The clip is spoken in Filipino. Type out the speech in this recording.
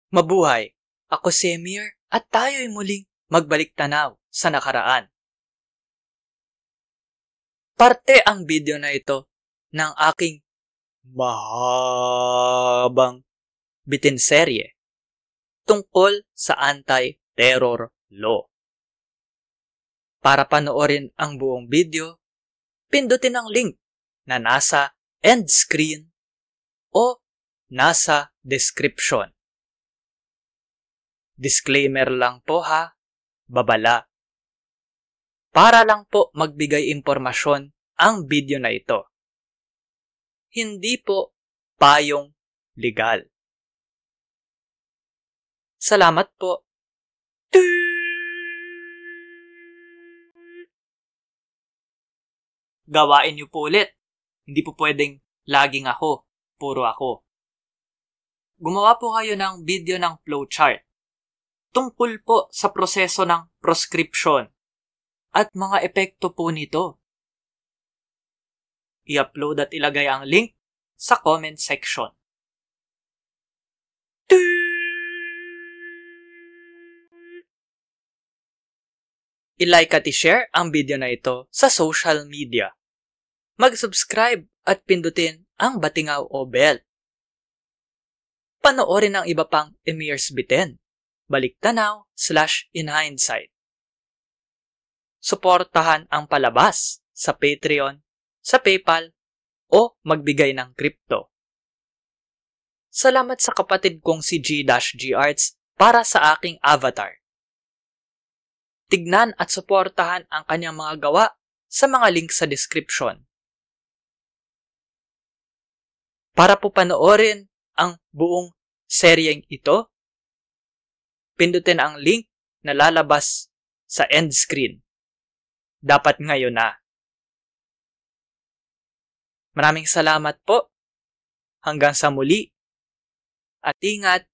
Mabuhay! Ako si Emir at tayo'y muling magbalik tanaw sa nakaraan. Parte ang video na ito ng aking mahabang bitinserye tungkol sa anti-terror law. Para panoorin ang buong video, pindutin ang link na nasa end screen o nasa description. Disclaimer lang po ha, babala. Para lang po magbigay impormasyon ang video na ito. Hindi po payong legal. Salamat po. Gawain niyo po ulit. Hindi po pwedeng laging ako, puro ako. Gumawa po kayo ng video ng flowchart tungkol po sa proseso ng proscription at mga epekto po nito. I-upload at ilagay ang link sa comment section. I-like at i-share ang video na ito sa social media. Mag-subscribe at pindutin ang batingaw o bell. Panoorin ang iba pang Emir's Biten. Baliktanaw/inhindsight. Suportahan ang palabas sa Patreon, sa PayPal, o magbigay ng crypto. Salamat sa kapatid kong si G-G Arts para sa aking avatar. Tignan at suportahan ang kanyang mga gawa sa mga link sa description. Para po panoorin ang buong seryeng ito, pindutin ang link na lalabas sa end screen. Dapat ngayon na. Maraming salamat po. Hanggang sa muli. At ingat.